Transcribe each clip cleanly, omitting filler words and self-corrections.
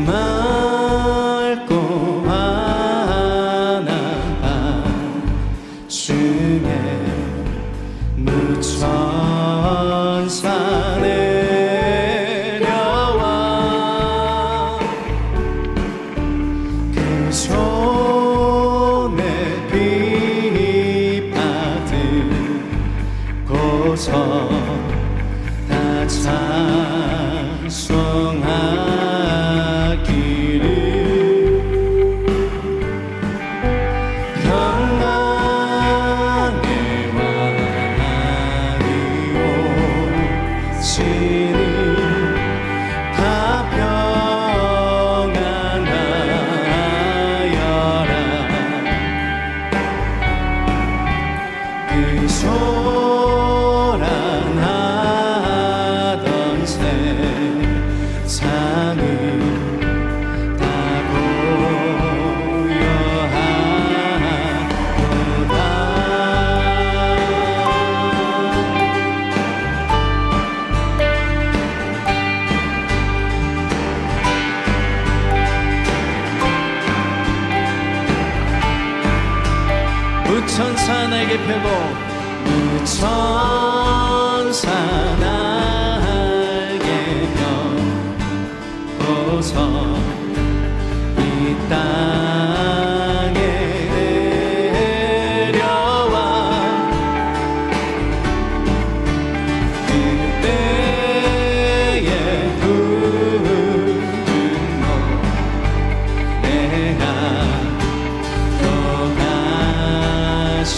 맑고 환한 밤 중에 무천사 내려와 그 손에 비 받고서 다 찬송하기를 평안의 왕이 오시니 다 평안하여라. 그 소란하던 세상을 다 고요하도다. 무천사 나에게 펴고 무천사 나에게 펴고서 이 땅에 내려와 그때의 푸른 노래가 또 다시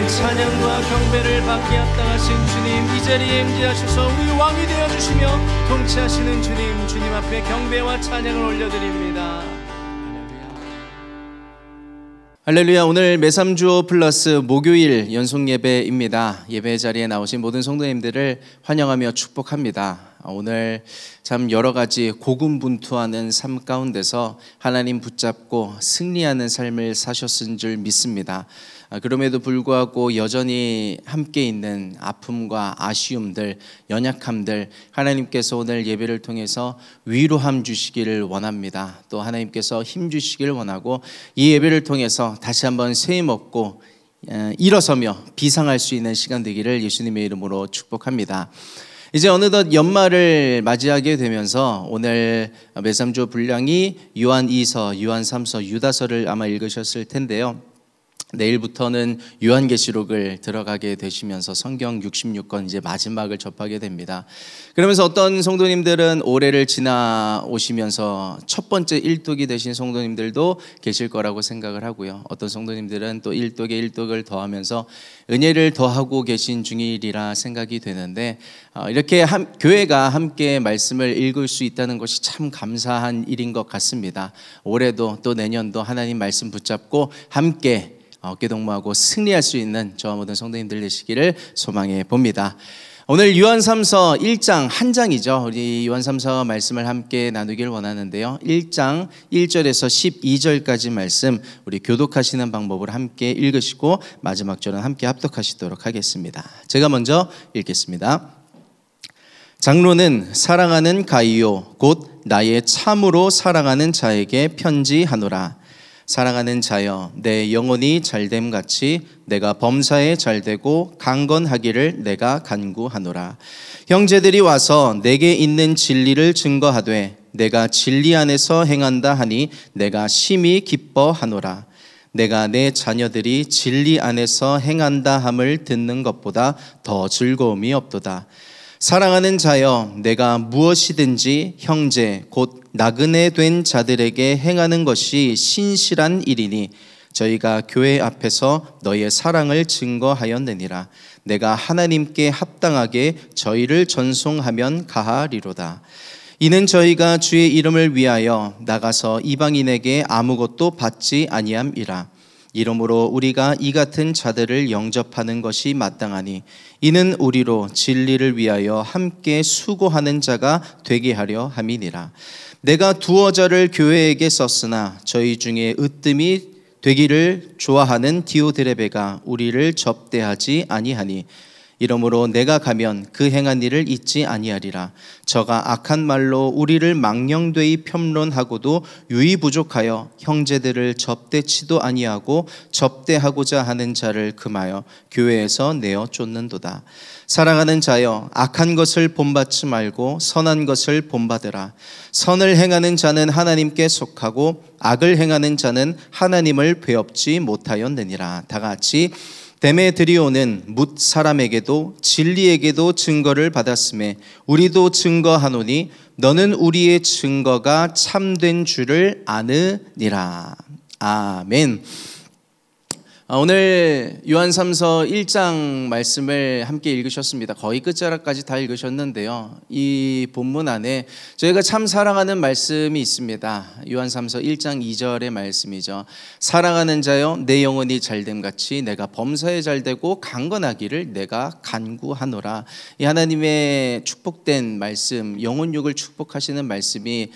찬양과 경배를 받기 합당하신 주님, 이 자리에 임재하셔서 우리 왕이 되어주시며 통치하시는 주님, 주님 앞에 경배와 찬양을 올려드립니다. 할렐루야. 오늘 매삼주오 플러스 목요일 연속 예배입니다. 예배 자리에 나오신 모든 성도님들을 환영하며 축복합니다. 오늘 참 여러 가지 고군분투하는 삶 가운데서 하나님 붙잡고 승리하는 삶을 사셨은 줄 믿습니다. 그럼에도 불구하고 여전히 함께 있는 아픔과 아쉬움들, 연약함들, 하나님께서 오늘 예배를 통해서 위로함 주시기를 원합니다. 또 하나님께서 힘 주시기를 원하고 이 예배를 통해서 다시 한번 쇠임 얻고 일어서며 비상할 수 있는 시간 되기를 예수님의 이름으로 축복합니다. 이제 어느덧 연말을 맞이하게 되면서 오늘 매삼주오 분량이 요한 2서, 요한 3서, 유다서를 아마 읽으셨을 텐데요. 내일부터는 요한계시록을 들어가게 되시면서 성경 66권 이제 마지막을 접하게 됩니다. 그러면서 어떤 성도님들은 올해를 지나오시면서 첫 번째 일독이 되신 성도님들도 계실 거라고 생각을 하고요. 어떤 성도님들은 또 일독에 일독을 더하면서 은혜를 더하고 계신 중이리라 생각이 되는데 이렇게 교회가 함께 말씀을 읽을 수 있다는 것이 참 감사한 일인 것 같습니다. 올해도 또 내년도 하나님 말씀 붙잡고 함께 어깨동무하고 승리할 수 있는 저와 모든 성도님들 되시기를 소망해 봅니다. 오늘 요한 3서 1장 한 장이죠. 우리 요한 3서 말씀을 함께 나누기를 원하는데요. 1장 1절에서 12절까지 말씀 우리 교독하시는 방법을 함께 읽으시고 마지막 절은 함께 합독하시도록 하겠습니다. 제가 먼저 읽겠습니다. 장로는 사랑하는 가이오 곧 나의 참으로 사랑하는 자에게 편지하노라. 사랑하는 자여, 내 영혼이 잘됨같이 내가 범사에 잘되고 강건하기를 내가 간구하노라. 형제들이 와서 내게 있는 진리를 증거하되 내가 진리 안에서 행한다 하니 내가 심히 기뻐하노라. 내가 내 자녀들이 진리 안에서 행한다 함을 듣는 것보다 더 즐거움이 없도다. 사랑하는 자여, 내가 무엇이든지 형제 곧 나그네 된 자들에게 행하는 것이 신실한 일이니 저희가 교회 앞에서 너의 사랑을 증거하였느니라. 내가 하나님께 합당하게 저희를 전송하면 가하리로다. 이는 저희가 주의 이름을 위하여 나가서 이방인에게 아무것도 받지 아니함이라. 이러므로 우리가 이 같은 자들을 영접하는 것이 마땅하니 이는 우리로 진리를 위하여 함께 수고하는 자가 되게 하려 함이니라. 내가 두어 자를 교회에게 썼으나 저희 중에 으뜸이 되기를 좋아하는 디오드레베가 우리를 접대하지 아니하니 이러므로 내가 가면 그 행한 일을 잊지 아니하리라. 저가 악한 말로 우리를 망령되이 평론하고도 유의 부족하여 형제들을 접대치도 아니하고 접대하고자 하는 자를 금하여 교회에서 내어 쫓는도다. 사랑하는 자여, 악한 것을 본받지 말고 선한 것을 본받으라. 선을 행하는 자는 하나님께 속하고 악을 행하는 자는 하나님을 배업지 못하였느니라. 다 같이 데메드리오는 뭇 사람에게도 진리에게도 증거를 받았음에 우리도 증거하노니 너는 우리의 증거가 참된 줄을 아느니라. 아멘. 오늘 요한 3서 1장 말씀을 함께 읽으셨습니다. 거의 끝자락까지 다 읽으셨는데요. 이 본문 안에 저희가 참 사랑하는 말씀이 있습니다. 요한 3서 1장 2절의 말씀이죠. 사랑하는 자여, 내 영혼이 잘됨같이 내가 범사에 잘되고 강건하기를 내가 간구하노라. 이 하나님의 축복된 말씀, 영혼육을 축복하시는 말씀이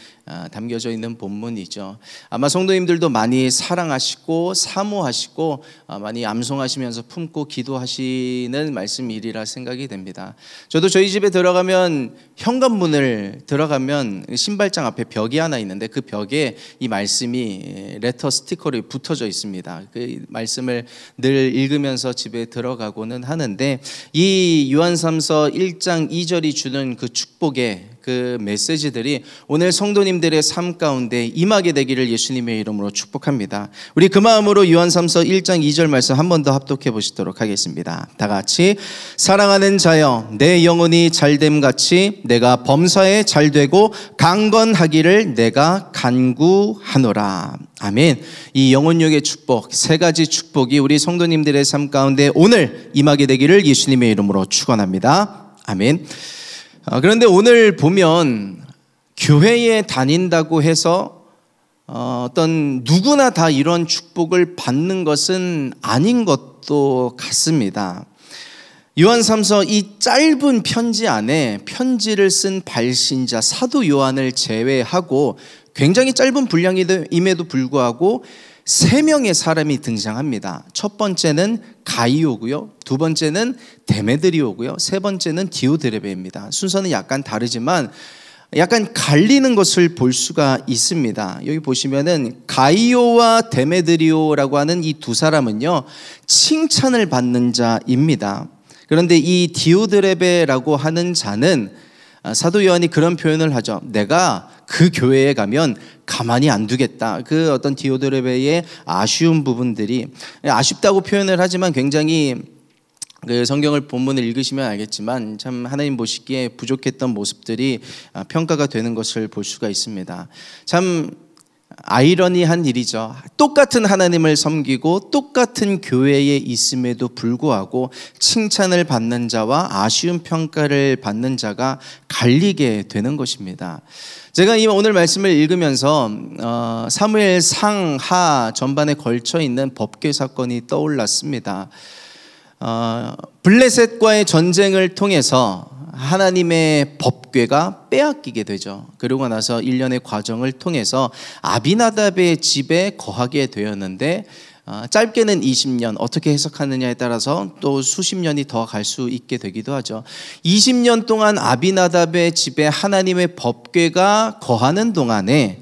담겨져 있는 본문이죠. 아마 성도님들도 많이 사랑하시고 사모하시고 많이 암송하시면서 품고 기도하시는 말씀이리라 생각이 됩니다. 저도 저희 집에 들어가면 현관문을 들어가면 신발장 앞에 벽이 하나 있는데 그 벽에 이 말씀이 레터 스티커로 붙어져 있습니다. 그 말씀을 늘 읽으면서 집에 들어가고는 하는데 이 요한 3서 1장 2절이 주는 그 축복의 그 메시지들이 오늘 성도님들의 삶 가운데 임하게 되기를 예수님의 이름으로 축복합니다. 우리 그 마음으로 요한 3서 1장 2절 말씀 한 번 더 합독해 보시도록 하겠습니다. 다 같이 사랑하는 자여, 내 영혼이 잘됨같이 내가 범사에 잘되고 강건하기를 내가 간구하노라. 아멘. 이 영혼육의 축복, 세 가지 축복이 우리 성도님들의 삶 가운데 오늘 임하게 되기를 예수님의 이름으로 축원합니다. 아멘. 그런데 오늘 보면 교회에 다닌다고 해서 어떤 누구나 다 이런 축복을 받는 것은 아닌 것도 같습니다. 요한3서 이 짧은 편지 안에 편지를 쓴 발신자 사도 요한을 제외하고 굉장히 짧은 분량임에도 불구하고 3명의 사람이 등장합니다. 첫 번째는 가이오고요, 두 번째는 데메드리오고요, 세 번째는 디오드레베입니다. 순서는 약간 다르지만 약간 갈리는 것을 볼 수가 있습니다. 여기 보시면은 가이오와 데메드리오라고 하는 이 두 사람은요, 칭찬을 받는 자입니다. 그런데 이 디오드레베라고 하는 자는 사도 요한이 그런 표현을 하죠. 내가 그 교회에 가면 가만히 안 두겠다. 그 어떤 디오드레베의 아쉬운 부분들이, 아쉽다고 표현을 하지만 굉장히 그 성경을 본문을 읽으시면 알겠지만 참 하나님 보시기에 부족했던 모습들이 평가가 되는 것을 볼 수가 있습니다. 참 아이러니한 일이죠. 똑같은 하나님을 섬기고 똑같은 교회에 있음에도 불구하고 칭찬을 받는 자와 아쉬운 평가를 받는 자가 갈리게 되는 것입니다. 제가 오늘 말씀을 읽으면서 사무엘 상하 전반에 걸쳐 있는 법궤 사건이 떠올랐습니다. 블레셋과의 전쟁을 통해서 하나님의 법궤가 빼앗기게 되죠. 그러고 나서 1년의 과정을 통해서 아비나답의 집에 거하게 되었는데 짧게는 20년, 어떻게 해석하느냐에 따라서 또 수십 년이 더 갈 수 있게 되기도 하죠. 20년 동안 아비나답의 집에 하나님의 법궤가 거하는 동안에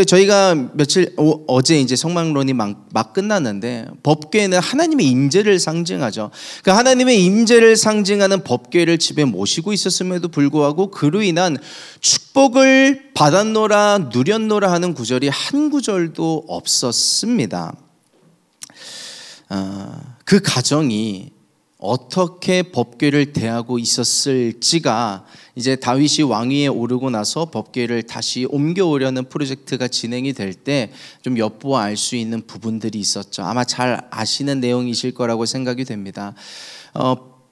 저희가 어제 이제 성막론이 막 끝났는데 법궤는 하나님의 임재를 상징하죠. 그 하나님의 임재를 상징하는 법궤를 집에 모시고 있었음에도 불구하고 그로 인한 축복을 받았노라 누렸노라 하는 구절이 한 구절도 없었습니다. 그 가정이 어떻게 법궤를 대하고 있었을지가 이제 다윗이 왕위에 오르고 나서 법궤를 다시 옮겨오려는 프로젝트가 진행이 될 때 좀 엿보아 알 수 있는 부분들이 있었죠. 아마 잘 아시는 내용이실 거라고 생각이 됩니다.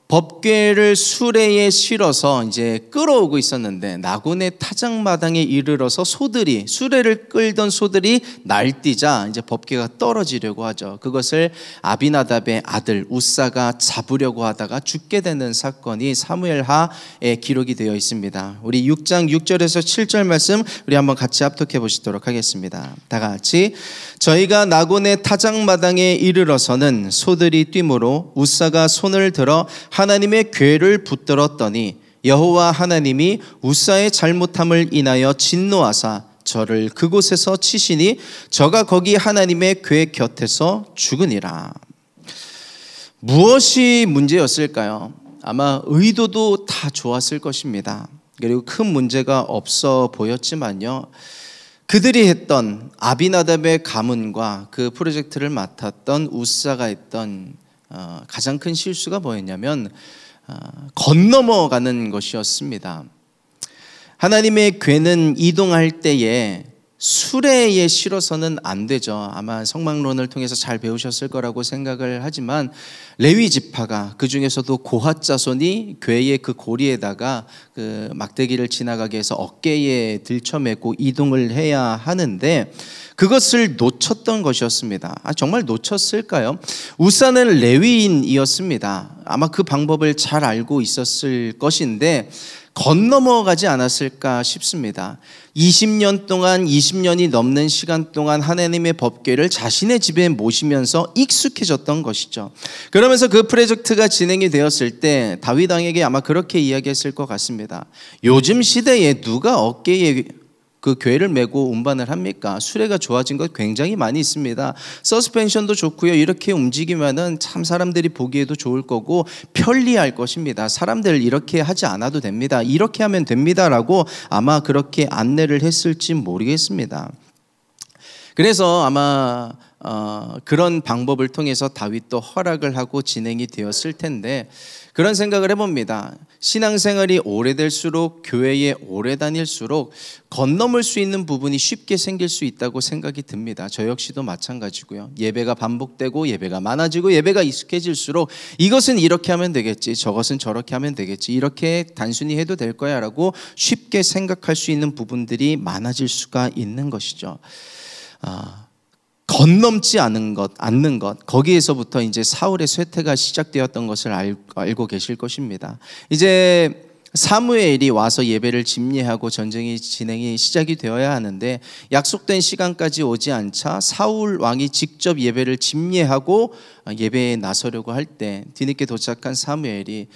법궤를 수레에 실어서 이제 끌어오고 있었는데 나곤의 타작마당에 이르러서 수레를 끌던 소들이 날뛰자 이제 법궤가 떨어지려고 하죠. 그것을 아비나답의 아들 우사가 잡으려고 하다가 죽게 되는 사건이 사무엘하에 기록이 되어 있습니다. 우리 6장 6절에서 7절 말씀 우리 한번 같이 합독해 보시도록 하겠습니다. 다 같이. 저희가 나곤의 타작마당에 이르러서는 소들이 뛰므로 우사가 손을 들어 하나님의 궤를 붙들었더니 여호와 하나님이 우사의 잘못함을 인하여 진노하사 저를 그곳에서 치시니 저가 거기 하나님의 궤 곁에서 죽으니라. 무엇이 문제였을까요? 아마 의도도 다 좋았을 것입니다. 그리고 큰 문제가 없어 보였지만요, 그들이 했던 아비나답의 가문과 그 프로젝트를 맡았던 우사가 했던 가장 큰 실수가 뭐였냐면 건너머가는 것이었습니다. 하나님의 궤는 이동할 때에 수레에 실어서는 안 되죠. 아마 성막론을 통해서 잘 배우셨을 거라고 생각을 하지만 레위 지파가, 그 중에서도 고핫 자손이 궤의 그 고리에다가 그 막대기를 지나가게 해서 어깨에 들쳐매고 이동을 해야 하는데 그것을 놓쳤던 것이었습니다. 정말 놓쳤을까요? 우사는 레위인이었습니다. 아마 그 방법을 잘 알고 있었을 것인데 건너머가지 않았을까 싶습니다. 20년이 넘는 시간 동안 하나님의 법궤를 자신의 집에 모시면서 익숙해졌던 것이죠. 그러면서 그 프로젝트가 진행이 되었을 때 다윗 왕에게 아마 그렇게 이야기했을 것 같습니다. 요즘 시대에 누가 어깨에 그 궤를 메고 운반을 합니까? 수레가 좋아진 것 굉장히 많이 있습니다. 서스펜션도 좋고요. 이렇게 움직이면은 참 사람들이 보기에도 좋을 거고 편리할 것입니다. 사람들 이렇게 하지 않아도 됩니다. 이렇게 하면 됩니다라고 아마 그렇게 안내를 했을지 모르겠습니다. 그래서 아마 그런 방법을 통해서 다윗도 허락을 하고 진행이 되었을 텐데 그런 생각을 해봅니다. 신앙생활이 오래될수록 교회에 오래 다닐수록 건너물 수 있는 부분이 쉽게 생길 수 있다고 생각이 듭니다. 저 역시도 마찬가지고요. 예배가 반복되고 예배가 많아지고 예배가 익숙해질수록 이것은 이렇게 하면 되겠지, 저것은 저렇게 하면 되겠지, 이렇게 단순히 해도 될 거야 라고 쉽게 생각할 수 있는 부분들이 많아질 수가 있는 것이죠. 건넘지 않는 것, 거기에서부터 이제 사울의 쇠퇴가 시작되었던 것을 알고 계실 것입니다. 이제 사무엘이 와서 예배를 집례하고 전쟁이 진행이 시작이 되어야 하는데 약속된 시간까지 오지 않자 사울 왕이 직접 예배를 집례하고 예배에 나서려고 할 때 뒤늦게 도착한 사무엘이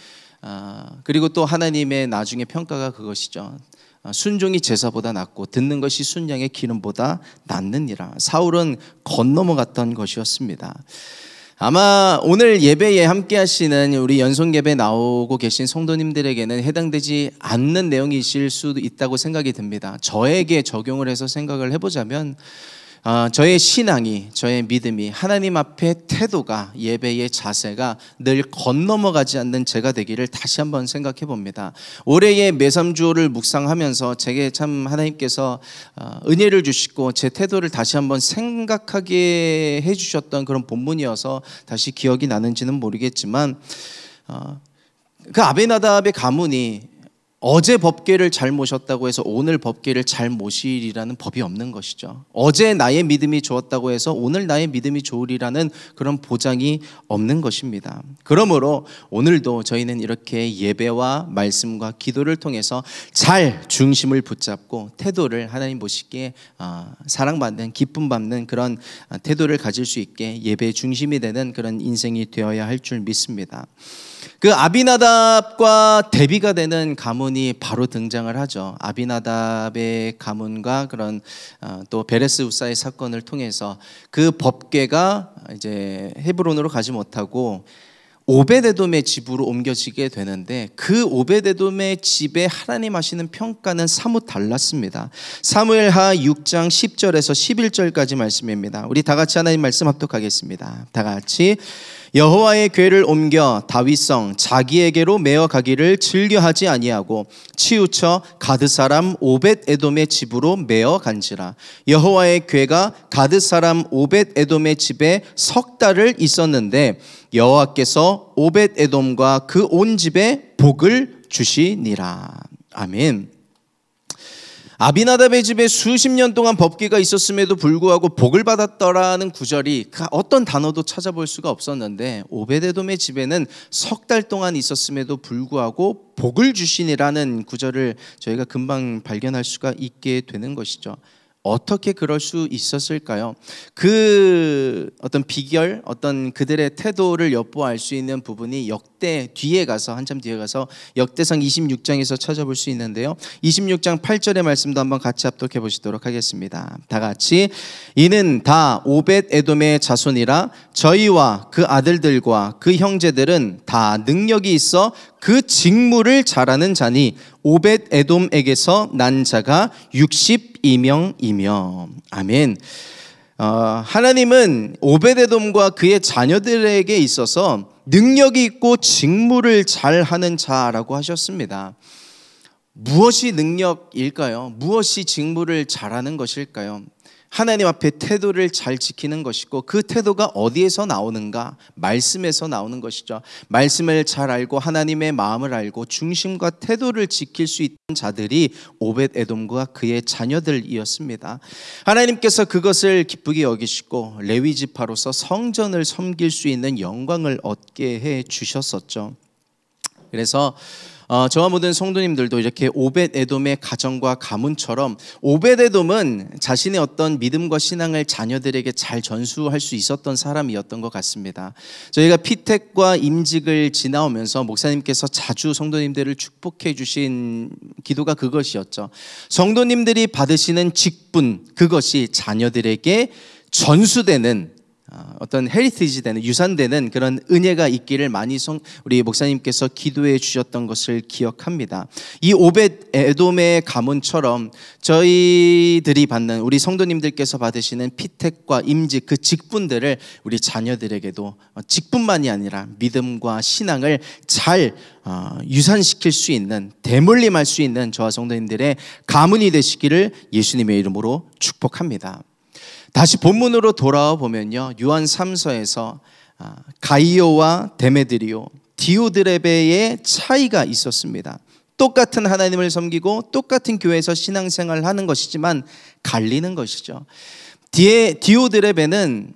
그리고 또 하나님의 나중에 평가가 그것이죠. 순종이 제사보다 낫고 듣는 것이 순양의 기름보다 낫느니라. 사울은 건너먹었던 것이었습니다. 아마 오늘 예배에 함께 하시는 우리 연속 예배 나오고 계신 성도님들에게는 해당되지 않는 내용이실 수도 있다고 생각이 듭니다. 저에게 적용을 해서 생각을 해보자면 저의 신앙이, 저의 믿음이, 하나님 앞에 태도가, 예배의 자세가 늘 건너먹지 않는 제가 되기를 다시 한번 생각해 봅니다. 올해의 매삼주오를 묵상하면서 제게 참 하나님께서 은혜를 주시고 제 태도를 다시 한번 생각하게 해주셨던 그런 본문이어서 다시 기억이 나는지는 모르겠지만 그 아비나답의 가문이 어제 법궤를 잘 모셨다고 해서 오늘 법궤를 잘 모시리라는 법이 없는 것이죠. 어제 나의 믿음이 좋았다고 해서 오늘 나의 믿음이 좋으리라는 그런 보장이 없는 것입니다. 그러므로 오늘도 저희는 이렇게 예배와 말씀과 기도를 통해서 잘 중심을 붙잡고 태도를 하나님 보시기에 사랑받는, 기쁨 받는 그런 태도를 가질 수 있게 예배의 중심이 되는 그런 인생이 되어야 할 줄 믿습니다. 그 아비나답과 대비가 되는 가문이 바로 등장을 하죠. 아비나답의 가문과 그런 또 베레스 우사의 사건을 통해서 그 법궤가 이제 헤브론으로 가지 못하고 오베데돔의 집으로 옮겨지게 되는데 그 오베데돔의 집에 하나님 하시는 평가는 사뭇 달랐습니다. 사무엘하 6장 10절에서 11절까지 말씀입니다. 우리 다 같이 하나님 말씀 합독하겠습니다. 다 같이. 여호와의 궤를 옮겨 다윗성 자기에게로 메어 가기를 즐겨하지 아니하고 치우쳐 가드 사람 오벳 에돔의 집으로 메어 간지라. 여호와의 궤가 가드 사람 오벳 에돔의 집에 석 달을 있었는데 여호와께서 오벳 에돔과 그 온 집에 복을 주시니라. 아멘. 아비나답의 집에 수십 년 동안 법궤가 있었음에도 불구하고 복을 받았더라는 구절이 어떤 단어도 찾아볼 수가 없었는데 오베데돔의 집에는 석 달 동안 있었음에도 불구하고 복을 주시니라는 구절을 저희가 금방 발견할 수가 있게 되는 것이죠. 어떻게 그럴 수 있었을까요? 그 어떤 비결, 어떤 그들의 태도를 엿보알 수 있는 부분이 역대 뒤에 가서 한참 뒤에 가서 역대상 26장에서 찾아볼 수 있는데요. 26장 8절의 말씀도 한번 같이 합독해 보시도록 하겠습니다. 다 같이. 이는 다 오벳 에돔의 자손이라 저희와 그 아들들과 그 형제들은 다 능력이 있어 그 직무를 잘하는 자니 오벳 에돔에게서 난 자가 62명이며. 아멘. 하나님은 오벳 에돔과 그의 자녀들에게 있어서 능력이 있고 직무를 잘하는 자라고 하셨습니다. 무엇이 능력일까요? 무엇이 직무를 잘하는 것일까요? 하나님 앞에 태도를 잘 지키는 것이고 그 태도가 어디에서 나오는가? 말씀에서 나오는 것이죠. 말씀을 잘 알고 하나님의 마음을 알고 중심과 태도를 지킬 수 있던 자들이 오벳 에돔과 그의 자녀들이었습니다. 하나님께서 그것을 기쁘게 여기시고 레위 지파로서 성전을 섬길 수 있는 영광을 얻게 해 주셨었죠. 그래서 저와 모든 성도님들도 이렇게 오벳 에돔의 가정과 가문처럼 오벳 에돔은 자신의 어떤 믿음과 신앙을 자녀들에게 잘 전수할 수 있었던 사람이었던 것 같습니다. 저희가 피택과 임직을 지나오면서 목사님께서 자주 성도님들을 축복해 주신 기도가 그것이었죠. 성도님들이 받으시는 직분, 그것이 자녀들에게 전수되는 어떤 헤리티지 되는, 유산되는 그런 은혜가 있기를 많이 우리 목사님께서 기도해 주셨던 것을 기억합니다. 이 오벳 에돔의 가문처럼 저희들이 받는, 우리 성도님들께서 받으시는 피택과 임직, 그 직분들을 우리 자녀들에게도 직분만이 아니라 믿음과 신앙을 잘 유산시킬 수 있는, 대물림할 수 있는 저와 성도님들의 가문이 되시기를 예수님의 이름으로 축복합니다. 다시 본문으로 돌아와 보면요, 요한 3서에서 가이오와 데메드리오, 디오드레베의 차이가 있었습니다. 똑같은 하나님을 섬기고 똑같은 교회에서 신앙생활을 하는 것이지만 갈리는 것이죠. 디오드레베는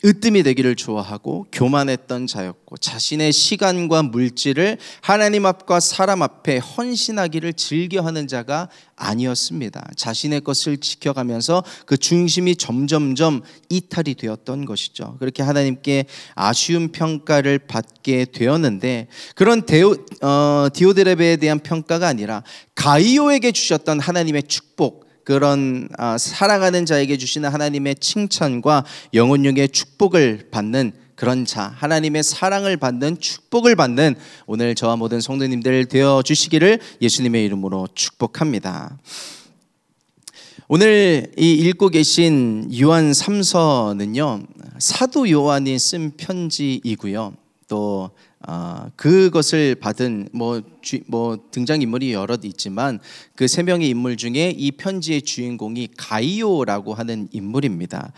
으뜸이 되기를 좋아하고 교만했던 자였고 자신의 시간과 물질을 하나님 앞과 사람 앞에 헌신하기를 즐겨하는 자가 아니었습니다. 자신의 것을 지켜가면서 그 중심이 점점점 이탈이 되었던 것이죠. 그렇게 하나님께 아쉬운 평가를 받게 되었는데, 그런 디오드레베에 대한 평가가 아니라 가이오에게 주셨던 하나님의 축복, 그런 사랑하는 자에게 주시는 하나님의 칭찬과 영혼중의 축복을 받는 그런 자, 하나님의 사랑을 받는 축복을 받는 오늘 저와 모든 성도님들 되어 주시기를 예수님의 이름으로 축복합니다. 오늘 이 읽고 계신 요한 3서는요, 사도 요한이 쓴 편지이고요. 또 그것을 받은 등장인물이 여럿 있지만 그 세 명의 인물 중에 이 편지의 주인공이 가이오라고 하는 인물입니다.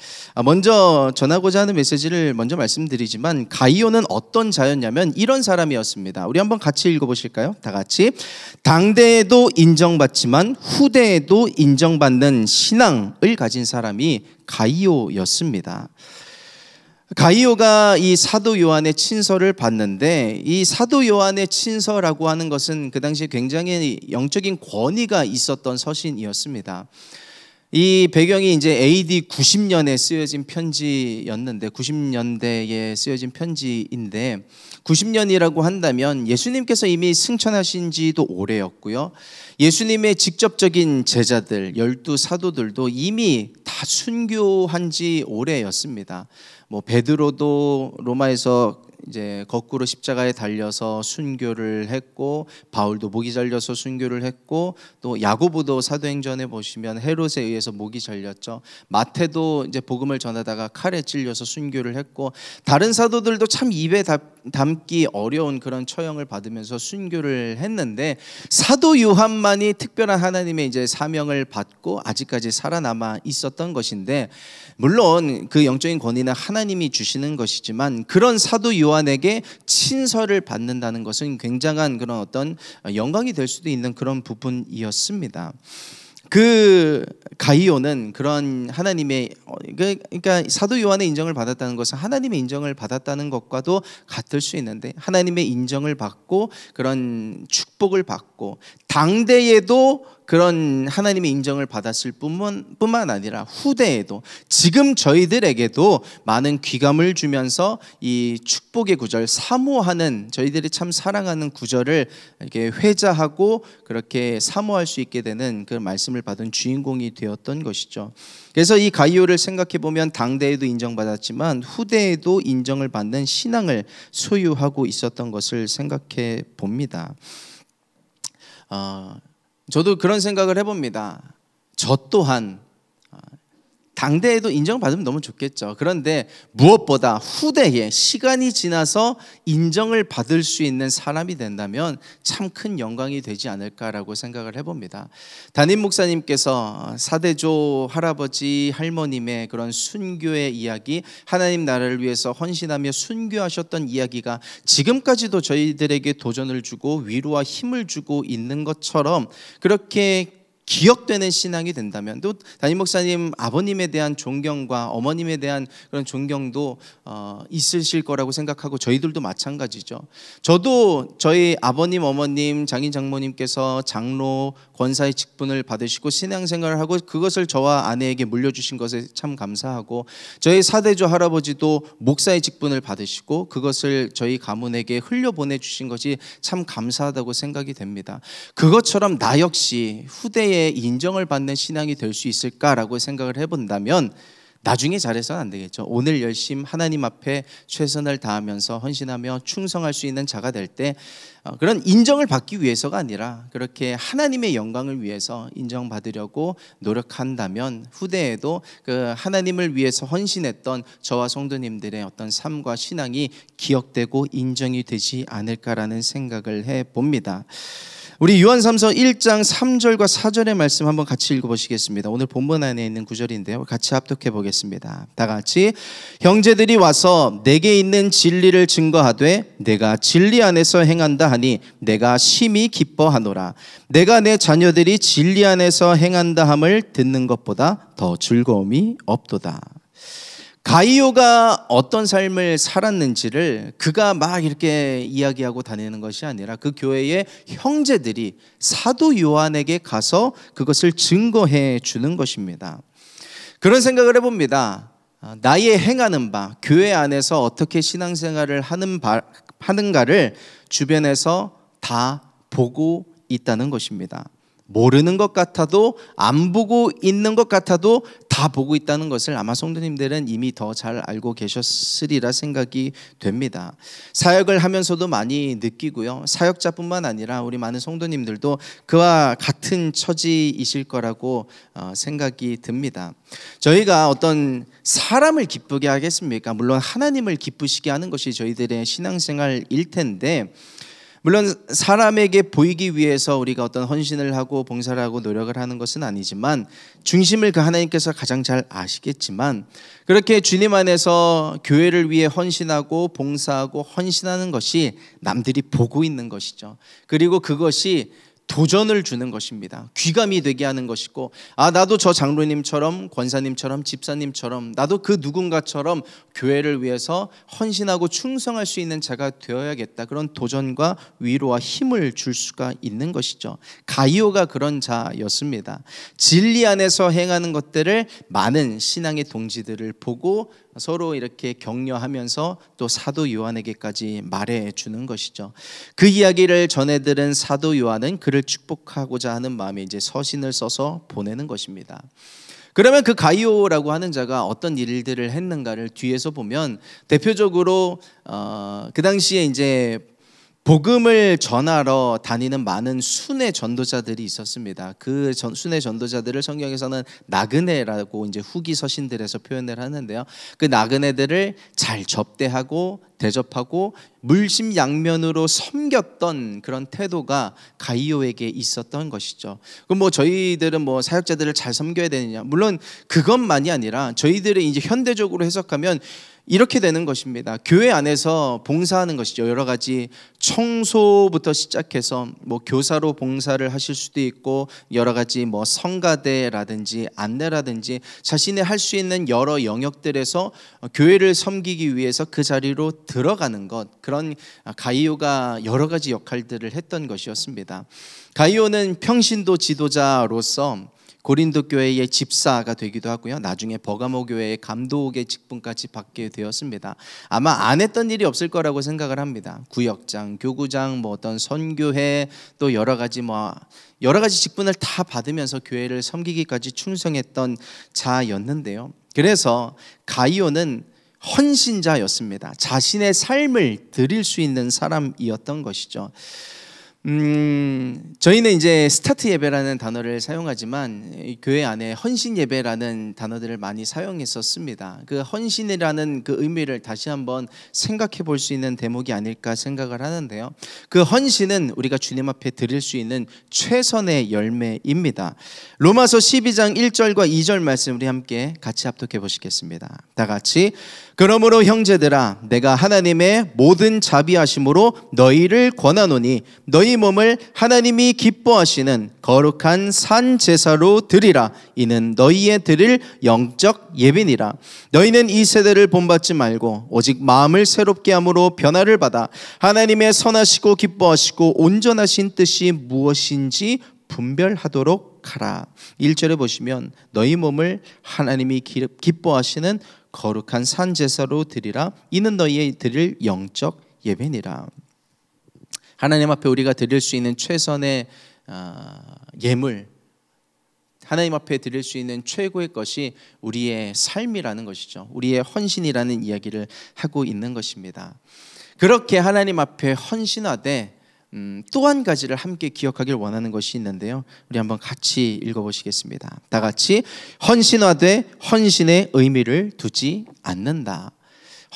먼저 전하고자 하는 메시지를 먼저 말씀드리지만, 가이오는 어떤 자였냐면 이런 사람이었습니다. 우리 한번 같이 읽어보실까요? 다 같이. 당대에도 인정받지만 후대에도 인정받는 신앙을 가진 사람이 가이오였습니다. 가이오가 이 사도 요한의 친서를 받는데, 이 사도 요한의 친서라고 하는 것은 그 당시에 굉장히 영적인 권위가 있었던 서신이었습니다. 이 배경이 이제 AD 90년에 쓰여진 편지였는데, 90년대에 쓰여진 편지인데, 90년이라고 한다면 예수님께서 이미 승천하신 지도 오래였고요. 예수님의 직접적인 제자들 12 사도들도 이미 다 순교한 지 오래였습니다. 베드로도 로마에서 이제 거꾸로 십자가에 달려서 순교를 했고, 바울도 목이 잘려서 순교를 했고, 또 야고보도 사도행전에 보시면 헤롯에 의해서 목이 잘렸죠. 마태도 이제 복음을 전하다가 칼에 찔려서 순교를 했고, 다른 사도들도 참 입에 담기 어려운 그런 처형을 받으면서 순교를 했는데, 사도 요한만이 특별한 하나님의 이제 사명을 받고 아직까지 살아남아 있었던 것인데, 물론 그 영적인 권위는 하나님이 주시는 것이지만, 그런 사도 요한에게 친서를 받는다는 것은 굉장한 그런 어떤 영광이 될 수도 있는 그런 부분이었습니다. 그 가이오는 그런 하나님의, 그러니까 사도 요한의 인정을 받았다는 것은 하나님의 인정을 받았다는 것과도 같을 수 있는데, 하나님의 인정을 받고 그런 축복을 받고 당대에도 그런 하나님의 인정을 받았을 뿐만 아니라 후대에도, 지금 저희들에게도 많은 귀감을 주면서 이 축복의 구절, 사모하는, 저희들이 참 사랑하는 구절을 이렇게 회자하고 그렇게 사모할 수 있게 되는 그 말씀을 받은 주인공이 되었던 것이죠. 그래서 이 가이오를 생각해 보면 당대에도 인정받았지만 후대에도 인정을 받는 신앙을 소유하고 있었던 것을 생각해 봅니다. 저도 그런 생각을 해봅니다. 저 또한 당대에도 인정받으면 너무 좋겠죠. 그런데 무엇보다 후대에 시간이 지나서 인정을 받을 수 있는 사람이 된다면 참 큰 영광이 되지 않을까라고 생각을 해봅니다. 담임 목사님께서 사대조 할아버지 할머님의 그런 순교의 이야기, 하나님 나라를 위해서 헌신하며 순교하셨던 이야기가 지금까지도 저희들에게 도전을 주고 위로와 힘을 주고 있는 것처럼, 그렇게 기억되는 신앙이 된다면, 또 담임 목사님 아버님에 대한 존경과 어머님에 대한 그런 존경도 있으실 거라고 생각하고, 저희들도 마찬가지죠. 저도 저희 아버님, 어머님, 장인 장모님께서 장로, 권사의 직분을 받으시고 신앙생활을 하고 그것을 저와 아내에게 물려주신 것에 참 감사하고, 저희 사대조 할아버지도 목사의 직분을 받으시고 그것을 저희 가문에게 흘려보내주신 것이 참 감사하다고 생각이 됩니다. 그것처럼 나 역시 후대에 인정을 받는 신앙이 될 수 있을까라고 생각을 해본다면, 나중에 잘해서는 안 되겠죠. 오늘 열심 하나님 앞에 최선을 다하면서 헌신하며 충성할 수 있는 자가 될 때, 그런 인정을 받기 위해서가 아니라 그렇게 하나님의 영광을 위해서 인정받으려고 노력한다면, 후대에도 그 하나님을 위해서 헌신했던 저와 성도님들의 어떤 삶과 신앙이 기억되고 인정이 되지 않을까라는 생각을 해봅니다. 우리 요한삼서 1장 3절과 4절의 말씀 한번 같이 읽어보시겠습니다. 오늘 본문 안에 있는 구절인데요. 같이 합독해 보겠습니다. 다 같이. 형제들이 와서 내게 있는 진리를 증거하되 내가 진리 안에서 행한다 하니 내가 심히 기뻐하노라. 내가 내 자녀들이 진리 안에서 행한다 함을 듣는 것보다 더 즐거움이 없도다. 가이오가 어떤 삶을 살았는지를 그가 막 이렇게 이야기하고 다니는 것이 아니라 그 교회의 형제들이 사도 요한에게 가서 그것을 증거해 주는 것입니다. 그런 생각을 해봅니다. 나의 행하는 바, 교회 안에서 어떻게 신앙생활을 하는가를 주변에서 다 보고 있다는 것입니다. 모르는 것 같아도, 안 보고 있는 것 같아도 다 보고 있다는 것을 아마 성도님들은 이미 더 잘 알고 계셨으리라 생각이 됩니다. 사역을 하면서도 많이 느끼고요. 사역자뿐만 아니라 우리 많은 성도님들도 그와 같은 처지이실 거라고 생각이 듭니다. 저희가 어떤 사람을 기쁘게 하겠습니까? 물론 하나님을 기쁘시게 하는 것이 저희들의 신앙생활일 텐데, 물론 사람에게 보이기 위해서 우리가 어떤 헌신을 하고 봉사를 하고 노력을 하는 것은 아니지만, 중심을 그 하나님께서 가장 잘 아시겠지만, 그렇게 주님 안에서 교회를 위해 헌신하고 봉사하고 헌신하는 것이 남들이 보고 있는 것이죠. 그리고 그것이 도전을 주는 것입니다. 귀감이 되게 하는 것이고, 나도 저 장로님처럼, 권사님처럼, 집사님처럼, 나도 그 누군가처럼 교회를 위해서 헌신하고 충성할 수 있는 자가 되어야겠다. 그런 도전과 위로와 힘을 줄 수가 있는 것이죠. 가이오가 그런 자였습니다. 진리 안에서 행하는 것들을 많은 신앙의 동지들을 보고 서로 이렇게 격려하면서 또 사도 요한에게까지 말해주는 것이죠. 그 이야기를 전해 들은 사도 요한은 그를 축복하고자 하는 마음에 이제 서신을 써서 보내는 것입니다. 그러면 그 가이오라고 하는 자가 어떤 일들을 했는가를 뒤에서 보면, 대표적으로 그 당시에 이제 복음을 전하러 다니는 많은 순회 전도자들이 있었습니다. 그 순회 전도자들을 성경에서는 나그네라고 이제 후기 서신들에서 표현을 하는데요. 그 나그네들을 잘 접대하고 대접하고 물심양면으로 섬겼던 그런 태도가 가이오에게 있었던 것이죠. 그럼 뭐 저희들은 뭐 사역자들을 잘 섬겨야 되느냐? 물론 그것만이 아니라 저희들이 이제 현대적으로 해석하면 이렇게 되는 것입니다. 교회 안에서 봉사하는 것이죠. 여러 가지 청소부터 시작해서 뭐 교사로 봉사를 하실 수도 있고, 여러 가지 뭐 성가대라든지 안내라든지 자신이 할 수 있는 여러 영역들에서 교회를 섬기기 위해서 그 자리로 들어가는 것, 그런 가이오가 여러 가지 역할들을 했던 것이었습니다. 가이오는 평신도 지도자로서 고린도 교회의 집사가 되기도 하고요. 나중에 버가모 교회의 감독의 직분까지 받게 되었습니다. 아마 안 했던 일이 없을 거라고 생각을 합니다. 구역장, 교구장, 뭐 어떤 선교회, 또 여러 가지 직분을 다 받으면서 교회를 섬기기까지 충성했던 자였는데요. 그래서 가이오는 헌신자였습니다. 자신의 삶을 드릴 수 있는 사람이었던 것이죠. 저희는 이제 스타트 예배라는 단어를 사용하지만 교회 안에 헌신 예배라는 단어들을 많이 사용했었습니다. 그 헌신이라는 그 의미를 다시 한번 생각해 볼 수 있는 대목이 아닐까 생각을 하는데요. 그 헌신은 우리가 주님 앞에 드릴 수 있는 최선의 열매입니다. 로마서 12장 1절과 2절 말씀 우리 함께 같이 합독해 보시겠습니다. 다 같이. 그러므로 형제들아, 내가 하나님의 모든 자비하심으로 너희를 권하노니 너희 몸을 하나님이 기뻐하시는 거룩한 산 제사로 드리라. 이는 너희의 드릴 영적 예비니라. 너희는 이 세대를 본받지 말고 오직 마음을 새롭게 함으로 변화를 받아 하나님의 선하시고 기뻐하시고 온전하신 뜻이 무엇인지 분별하도록 하라. 1절에 보시면 너희 몸을 하나님이 기뻐하시는 거룩한 산 제사로 드리라. 이는 너희의 드릴 영적 예배니라. 하나님 앞에 우리가 드릴 수 있는 최선의 예물, 하나님 앞에 드릴 수 있는 최고의 것이 우리의 삶이라는 것이죠. 우리의 헌신이라는 이야기를 하고 있는 것입니다. 그렇게 하나님 앞에 헌신하되 또 한 가지를 함께 기억하길 원하는 것이 있는데요. 우리 한번 같이 읽어보시겠습니다. 다 같이. 헌신하되 헌신의 의미를 두지 않는다.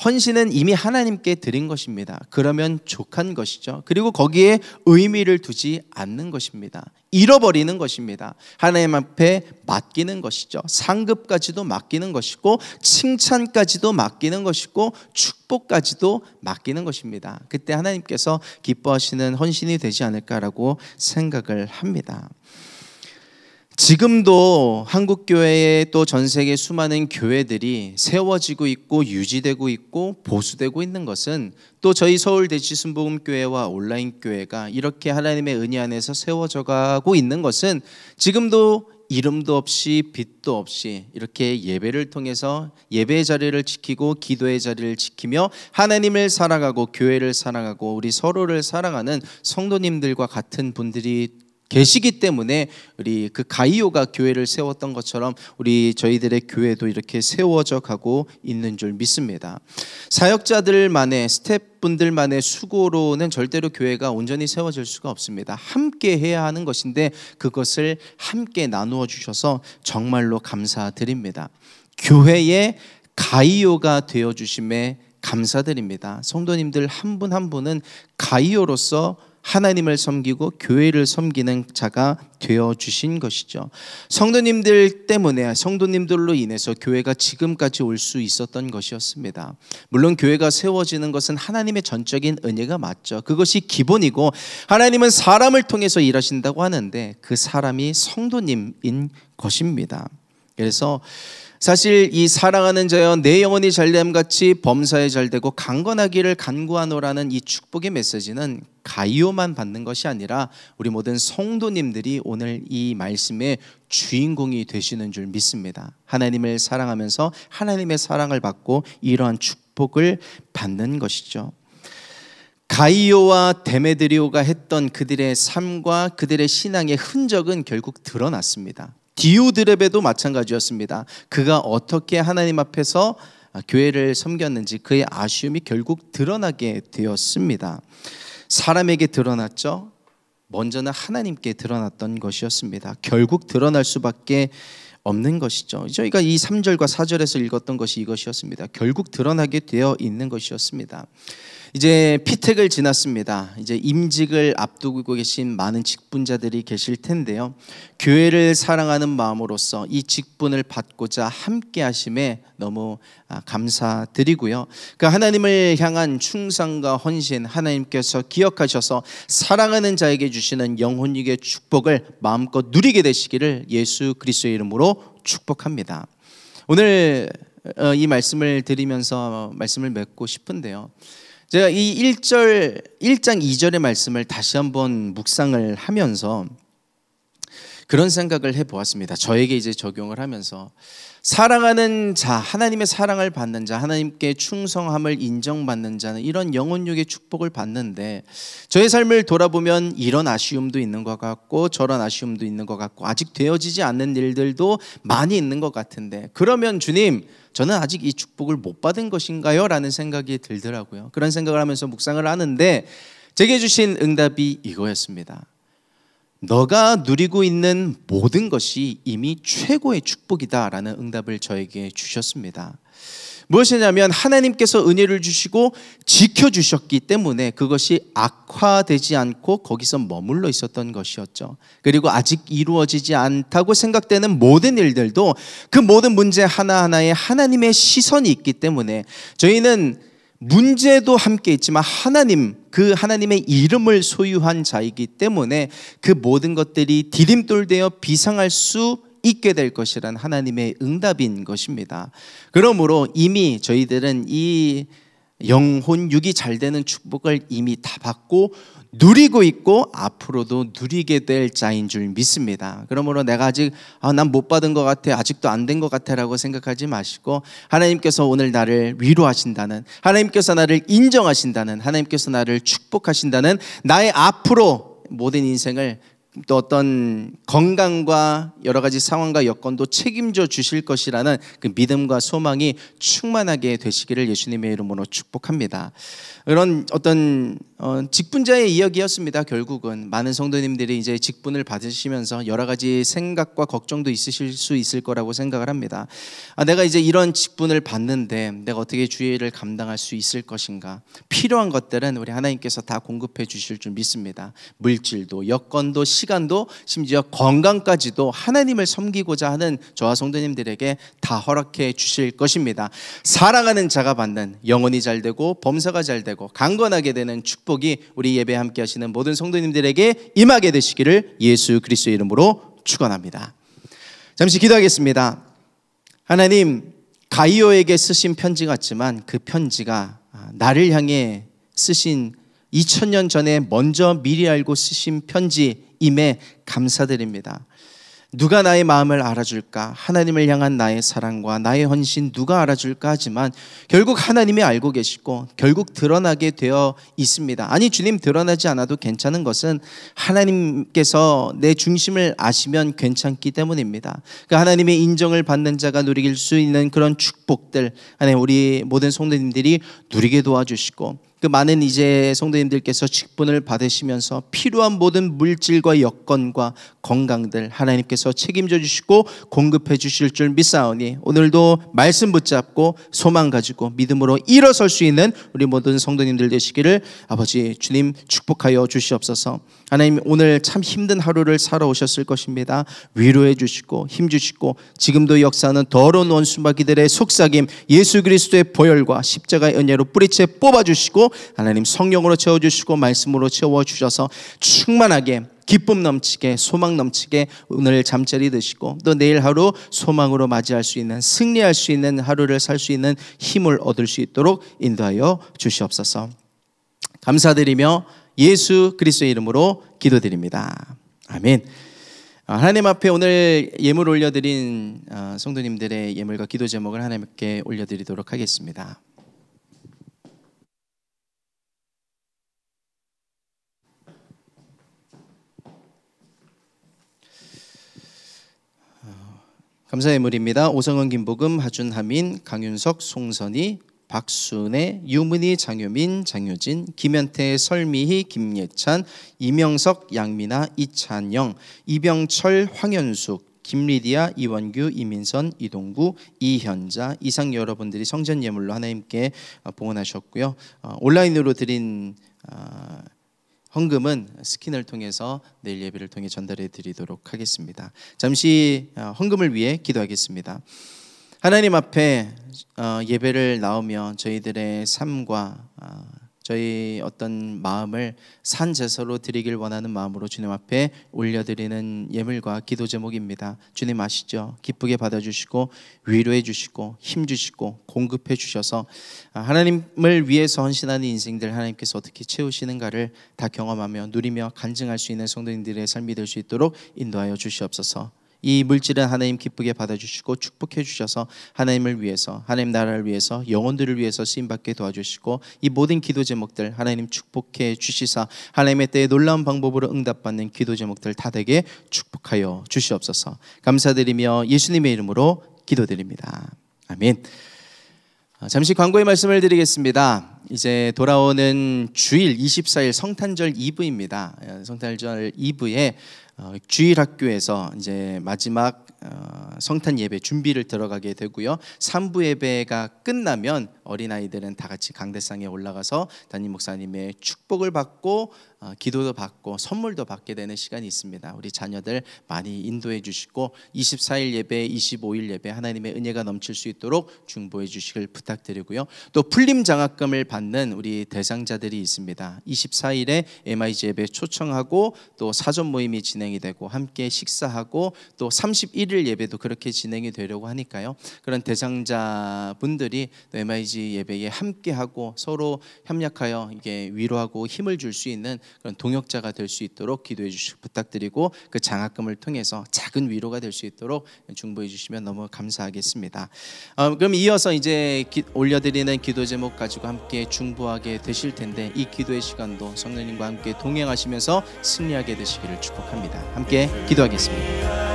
헌신은 이미 하나님께 드린 것입니다. 그러면 족한 것이죠. 그리고 거기에 의미를 두지 않는 것입니다. 잃어버리는 것입니다. 하나님 앞에 맡기는 것이죠. 상급까지도 맡기는 것이고 칭찬까지도 맡기는 것이고 축복까지도 맡기는 것입니다. 그때 하나님께서 기뻐하시는 헌신이 되지 않을까라고 생각을 합니다. 지금도 한국교회에 또 전 세계 수많은 교회들이 세워지고 있고 유지되고 있고 보수되고 있는 것은 또 저희 서울대치순복음교회와 온라인교회가 이렇게 하나님의 은혜 안에서 세워져 가고 있는 것은 지금도 이름도 없이 빛도 없이 이렇게 예배를 통해서 예배의 자리를 지키고 기도의 자리를 지키며 하나님을 사랑하고 교회를 사랑하고 우리 서로를 사랑하는 성도님들과 같은 분들이 계시기 때문에 우리 그 가이오가 교회를 세웠던 것처럼 저희들의 교회도 이렇게 세워져 가고 있는 줄 믿습니다. 사역자들만의 스태프분들만의 수고로는 절대로 교회가 온전히 세워질 수가 없습니다. 함께 해야 하는 것인데 그것을 함께 나누어 주셔서 정말로 감사드립니다. 교회의 가이오가 되어 주심에 감사드립니다. 성도님들 한 분 한 분은 가이오로서 하나님을 섬기고 교회를 섬기는 자가 되어주신 것이죠. 성도님들 때문에 성도님들로 인해서 교회가 지금까지 올 수 있었던 것이었습니다. 물론 교회가 세워지는 것은 하나님의 전적인 은혜가 맞죠. 그것이 기본이고 하나님은 사람을 통해서 일하신다고 하는데 그 사람이 성도님인 것입니다. 그래서 사실 이 사랑하는 자여 내 영혼이 잘됨같이 범사에 잘되고 강건하기를 간구하노라는 이 축복의 메시지는 가이오만 받는 것이 아니라 우리 모든 성도님들이 오늘 이 말씀의 주인공이 되시는 줄 믿습니다. 하나님을 사랑하면서 하나님의 사랑을 받고 이러한 축복을 받는 것이죠. 가이오와 데메드리오가 했던 그들의 삶과 그들의 신앙의 흔적은 결국 드러났습니다. 디오드렙에도 마찬가지였습니다. 그가 어떻게 하나님 앞에서 교회를 섬겼는지 그의 아쉬움이 결국 드러나게 되었습니다. 사람에게 드러났죠. 먼저는 하나님께 드러났던 것이었습니다. 결국 드러날 수밖에 없는 것이죠. 저희가 이 3절과 4절에서 읽었던 것이 이것이었습니다. 결국 드러나게 되어 있는 것이었습니다. 이제 피택을 지났습니다. 이제 임직을 앞두고 계신 많은 직분자들이 계실 텐데요. 교회를 사랑하는 마음으로서 이 직분을 받고자 함께 하심에 너무 감사드리고요. 그 하나님을 향한 충성과 헌신 하나님께서 기억하셔서 사랑하는 자에게 주시는 영혼육의 축복을 마음껏 누리게 되시기를 예수 그리스도의 이름으로 축복합니다. 오늘 이 말씀을 드리면서 말씀을 맺고 싶은데요. 제가 이 1장 2절의 말씀을 다시 한번 묵상을 하면서 그런 생각을 해보았습니다. 저에게 이제 적용을 하면서 사랑하는 자, 하나님의 사랑을 받는 자, 하나님께 충성함을 인정받는 자는 이런 영혼육의 축복을 받는데 저의 삶을 돌아보면 이런 아쉬움도 있는 것 같고 저런 아쉬움도 있는 것 같고 아직 되어지지 않는 일들도 많이 있는 것 같은데 그러면 주님 저는 아직 이 축복을 못 받은 것인가요? 라는 생각이 들더라고요. 그런 생각을 하면서 묵상을 하는데 제게 주신 응답이 이거였습니다. 너가 누리고 있는 모든 것이 이미 최고의 축복이다라는 응답을 저에게 주셨습니다. 무엇이냐면 하나님께서 은혜를 주시고 지켜주셨기 때문에 그것이 악화되지 않고 거기서 머물러 있었던 것이었죠. 그리고 아직 이루어지지 않다고 생각되는 모든 일들도 그 모든 문제 하나하나에 하나님의 시선이 있기 때문에 저희는 문제도 함께 있지만 그 하나님의 이름을 소유한 자이기 때문에 그 모든 것들이 디딤돌되어 비상할 수 있게 될 것이란 하나님의 응답인 것입니다. 그러므로 이미 저희들은 이 영혼육이 잘 되는 축복을 이미 다 받고 누리고 있고 앞으로도 누리게 될 자인 줄 믿습니다. 그러므로 내가 아직 난 못 받은 것 같아, 아직도 안 된 것 같아 라고 생각하지 마시고 하나님께서 오늘 나를 위로하신다는, 하나님께서 나를 인정하신다는, 하나님께서 나를 축복하신다는, 나의 앞으로 모든 인생을 또 어떤 건강과 여러 가지 상황과 여건도 책임져 주실 것이라는 그 믿음과 소망이 충만하게 되시기를 예수님의 이름으로 축복합니다. 이런 어떤 직분자의 이야기였습니다. 결국은 많은 성도님들이 이제 직분을 받으시면서 여러 가지 생각과 걱정도 있으실 수 있을 거라고 생각을 합니다. 내가 이제 이런 직분을 받는데 내가 어떻게 주의를 감당할 수 있을 것인가? 필요한 것들은 우리 하나님께서 다 공급해 주실 줄 믿습니다. 물질도, 여건도, 시간도, 심지어 건강까지도 하나님을 섬기고자 하는 저와 성도님들에게 다 허락해 주실 것입니다. 사랑하는 자가 받는 영혼이 잘 되고 범사가 잘 되고 강건하게 되는 축복이 우리 예배 함께 하시는 모든 성도님들에게 임하게 되시기를 예수 그리스도의 이름으로 축원합니다. 잠시 기도하겠습니다. 하나님, 가이오에게 쓰신 편지 같지만 그 편지가 나를 향해 쓰신 2000년 전에 먼저 미리 알고 쓰신 편지임에 감사드립니다. 누가 나의 마음을 알아줄까? 하나님을 향한 나의 사랑과 나의 헌신 누가 알아줄까 하지만 결국 하나님이 알고 계시고 결국 드러나게 되어 있습니다. 아니, 주님, 드러나지 않아도 괜찮은 것은 하나님께서 내 중심을 아시면 괜찮기 때문입니다. 그 하나님의 인정을 받는 자가 누릴 수 있는 그런 축복들, 하나님, 우리 모든 성도님들이 누리게 도와주시고, 그 많은 이제 성도님들께서 직분을 받으시면서 필요한 모든 물질과 여건과 건강들 하나님께서 책임져 주시고 공급해 주실 줄 믿사오니 오늘도 말씀 붙잡고 소망 가지고 믿음으로 일어설 수 있는 우리 모든 성도님들 되시기를 아버지 주님 축복하여 주시옵소서. 하나님, 오늘 참 힘든 하루를 살아오셨을 것입니다. 위로해 주시고 힘 주시고 지금도 역사하는 더러운 원수마귀들의 속삭임 예수 그리스도의 보혈과 십자가의 은혜로 뿌리채 뽑아주시고 하나님 성령으로 채워주시고 말씀으로 채워주셔서 충만하게 기쁨 넘치게 소망 넘치게 오늘 잠자리 드시고 또 내일 하루 소망으로 맞이할 수 있는 승리할 수 있는 하루를 살 수 있는 힘을 얻을 수 있도록 인도하여 주시옵소서. 감사드리며 예수 그리스도의 이름으로 기도드립니다. 아멘. 하나님 앞에 오늘 예물 올려드린 성도님들의 예물과 기도 제목을 하나님께 올려드리도록 하겠습니다. 감사 예물입니다. 오성은, 김복음, 하준, 하민, 강윤석, 송선희, 박순애, 유문희, 장효민, 장효진, 김현태, 설미희, 김예찬, 이명석, 양민아, 이찬영, 이병철, 황현숙, 김리디아, 이원규, 이민선, 이동구, 이현자 이상 여러분들이 성전 예물로 하나님께 봉헌하셨고요. 온라인으로 드린 헌금은 스킨을 통해서 내일 예배를 통해 전달해 드리도록 하겠습니다. 잠시 헌금을 위해 기도하겠습니다. 하나님 앞에 예배를 나오며 저희들의 삶과 저희 어떤 마음을 산 제사로 드리길 원하는 마음으로 주님 앞에 올려드리는 예물과 기도 제목입니다. 주님 아시죠? 기쁘게 받아주시고 위로해 주시고 힘 주시고 공급해 주셔서 하나님을 위해서 헌신하는 인생들 하나님께서 어떻게 채우시는가를 다 경험하며 누리며 간증할 수 있는 성도님들의 삶이 될 수 있도록 인도하여 주시옵소서. 이 물질은 하나님 기쁘게 받아주시고 축복해 주셔서 하나님을 위해서 하나님 나라를 위해서 영혼들을 위해서 쓰임받게 도와주시고 이 모든 기도 제목들 하나님 축복해 주시사 하나님의 때에 놀라운 방법으로 응답받는 기도 제목들 다 되게 축복하여 주시옵소서. 감사드리며 예수님의 이름으로 기도드립니다. 아멘. 잠시 광고의 말씀을 드리겠습니다. 이제 돌아오는 주일 24일 성탄절 2부입니다. 성탄절 2부에 주일학교에서 이제 마지막 성탄 예배 준비를 들어가게 되고요. 3부 예배가 끝나면 어린아이들은 다 같이 강대상에 올라가서 담임 목사님의 축복을 받고 기도도 받고 선물도 받게 되는 시간이 있습니다. 우리 자녀들 많이 인도해 주시고 24일 예배, 25일 예배 하나님의 은혜가 넘칠 수 있도록 중보해 주시길 부탁드리고요. 또 풀림 장학금을 받는 우리 대상자들이 있습니다. 24일에 MIG 예배 초청하고 또 사전 모임이 진행이 되고 함께 식사하고 또 31일 예배도 그렇게 진행이 되려고 하니까요. 그런 대상자분들이 MIG 예배에 함께하고 서로 협력하여 이게 위로하고 힘을 줄 수 있는 그런 동역자가 될 수 있도록 기도해 주시기 부탁드리고 그 장학금을 통해서 작은 위로가 될 수 있도록 중보해 주시면 너무 감사하겠습니다. 그럼 이어서 이제 올려드리는 기도 제목 가지고 함께 중보하게 되실 텐데 이 기도의 시간도 성령님과 함께 동행하시면서 승리하게 되시기를 축복합니다. 함께 기도하겠습니다.